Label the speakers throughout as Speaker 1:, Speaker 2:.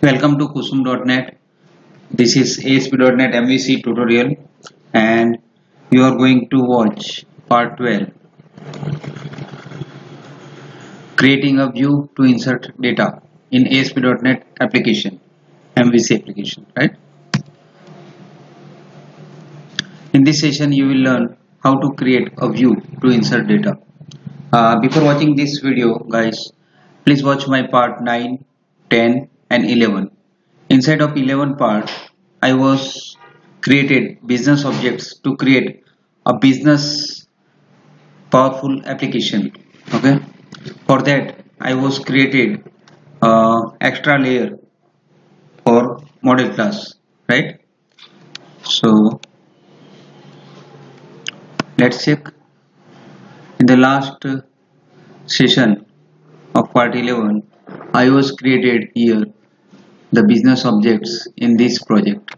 Speaker 1: Welcome to Kusum.net. This is ASP.NET MVC tutorial and you are going to watch part 12, creating a view to insert data in ASP.NET application, MVC application, right? In this session you will learn how to create a view to insert data. Before watching this video guys, please watch my part 9, 10 and 11. Inside of 11 part, I was created business objects to create a business powerful application. Okay, for that I was created extra layer for model class, right? So let's check. In the last session of part 11, I was created here the business objects in this project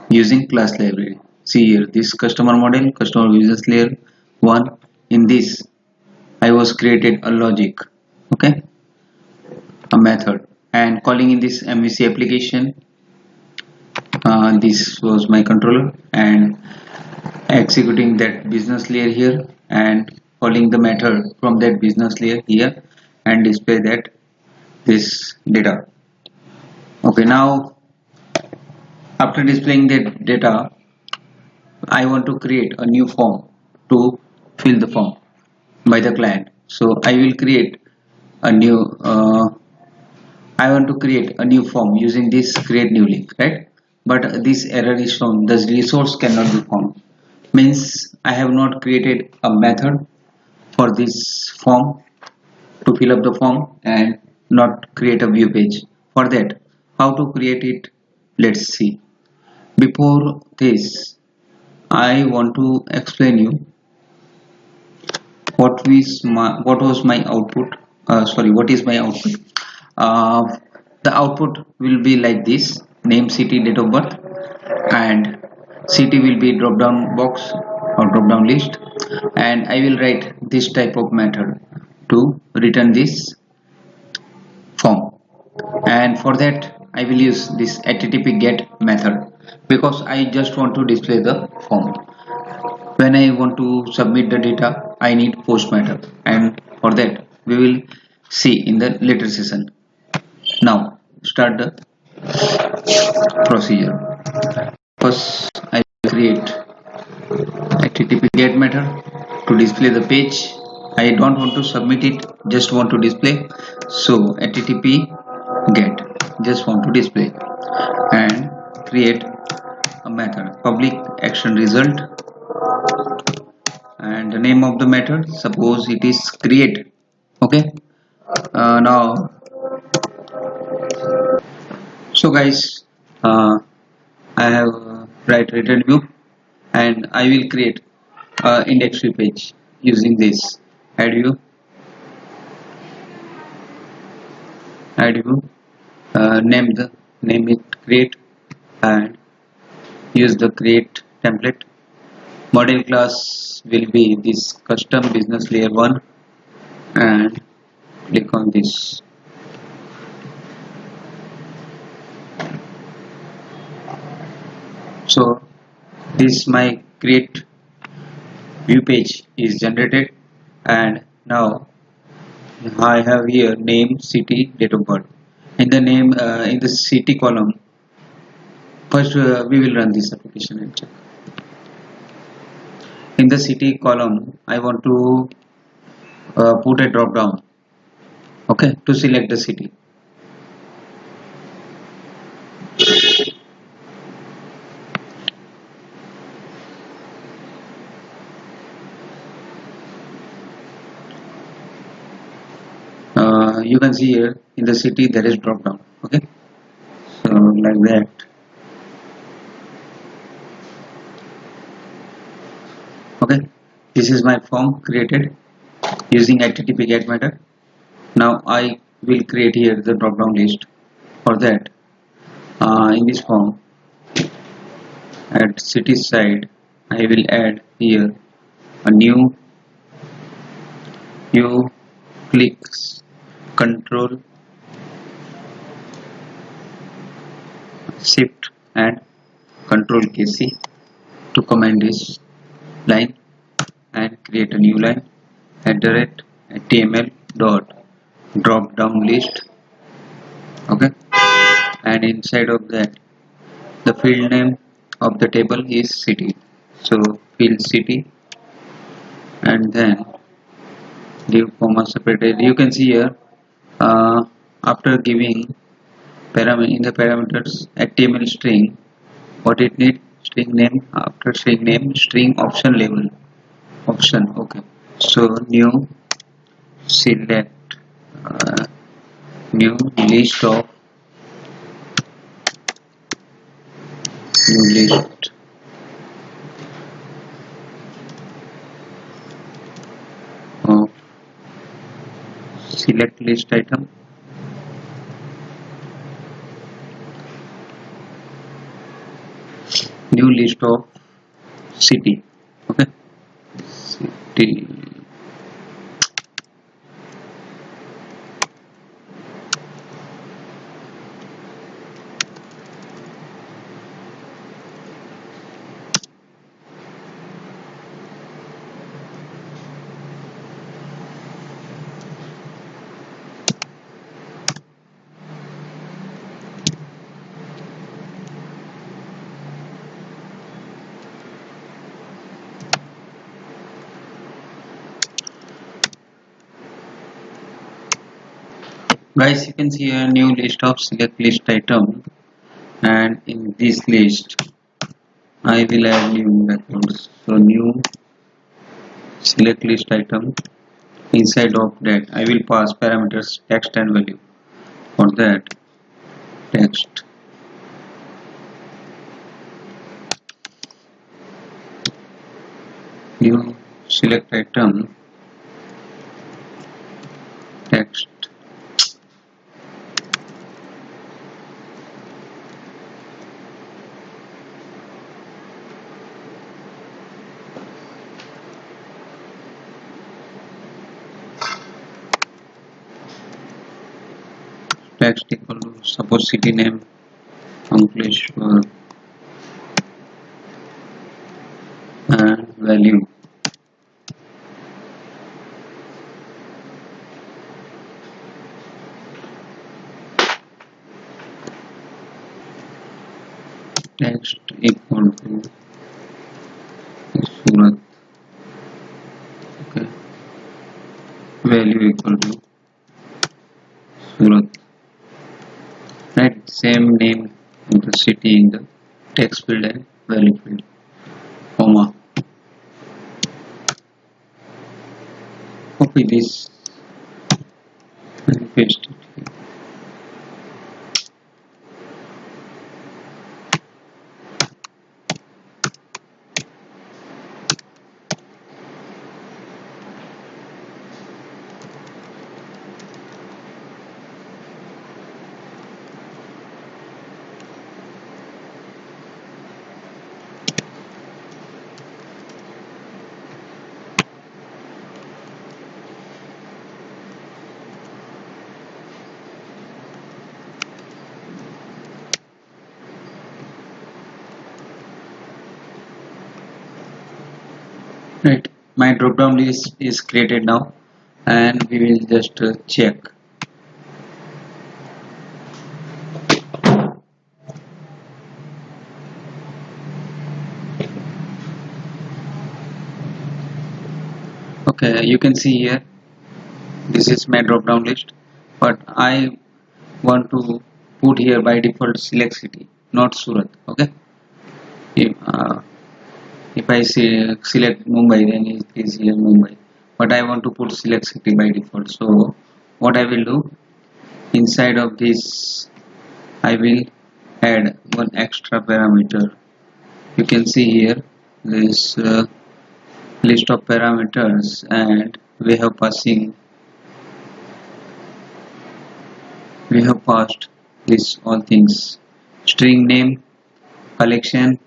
Speaker 1: using class library. See here, this customer model, customer business layer 1. In this I was created a logic, okay, a method, and calling in this MVC application. This was my controller and executing that business layer here and calling the method from that business layer here and display that this data. Okay, now after displaying that data, I want to create a new form to fill the form by the client. So I will create a new I want to create a new form using this create new link, right? But this error is shown, the resource cannot be found. Means I have not created a method for this form to fill up the form and not create a view page. For that, how to create it? Let's see. Before this, I want to explain you what was my output. What is my output? Uh, the output will be like this: name, city, date of birth, and city will be drop down box or drop down list, and I will write this type of method to return this form. And for that I will use this http get method because I just want to display the form. When I want to submit the data, I need post method, and for that we will see in the later session. Now start the procedure. First I will create http get method to display the page. I don't want to submit it, just want to display. So http get, just want to display, and create a method public action result, and the name of the method, suppose it is create. Okay, now so guys, I have write return view and I will create index view page using this add view, name it create, and use the create template. Model class will be this custom business layer 1 and click on this. So this my create view page is generated, and now I have here name, city, date of birth. In the name, in the city column, first we will run this application and check. In the city column I want to put a drop down, okay, to select the city. You can see here in the city there is drop down, okay, so like that. Okay, this is my form created using http get method. Now I will create here the drop down list. For that, in this form at city side I will add here a new clicks control shift and control KC to command this line and create a new line @html dot drop down list. Okay, and inside of that the field name of the table is city, so field city, and then give comma separated. You can see here after giving in the parameters html string, what it need, string name, after string name string option label option. Okay, so new select uh, new list of new list of select list item, new list of city. Okay, city, guys, you can see a new list of select list item, and in this list I will add new records. So new select list item, inside of that I will pass parameters text and value. For that, text new select item text text equal to suppose city name Ankleshwar and value text equal to Surat. Okay, value equal to Surat. Right, same name of the city in the text field and value field, comma. Copy this and paste it here. Right, my drop down list is created now, and we will just check. Okay, you can see here this is my drop down list, but I want to put here by default select city, not Surat. Okay, if I select Mumbai, then it is here Mumbai, but I want to put select city by default. So what I will do, inside of this I will add one extra parameter. You can see here this list of parameters, and we have passed this all things: string name, collection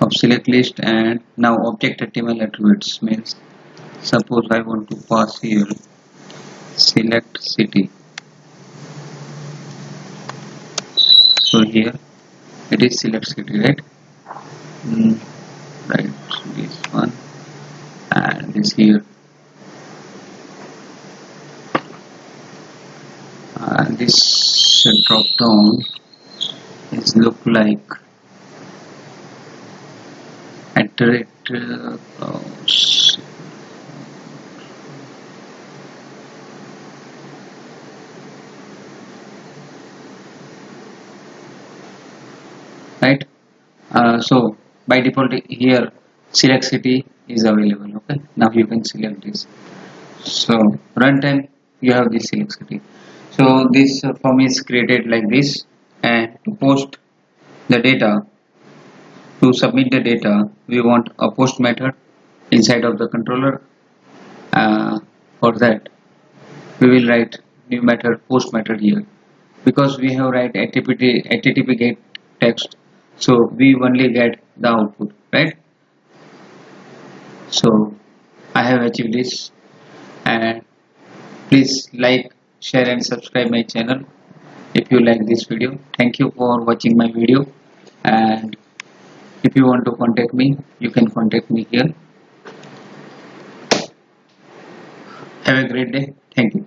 Speaker 1: of select list, and now object HTML attributes. Means suppose I want to pass here select city, So here it is select city, right? Right, this one and this here, and this drop down is look like iterate right. So by default here select city is available. Okay, now you can select this. So runtime you have this select city. So this form is created like this, and to post the data, to submit the data, we want a post method inside of the controller. For that we will write new method post method here, because we have write http get text, so we only get the output, right? So I have achieved this, and please like, share and subscribe my channel if you like this video. Thank you for watching my video, and if you want to contact me, you can contact me here. Have a great day. Thank you.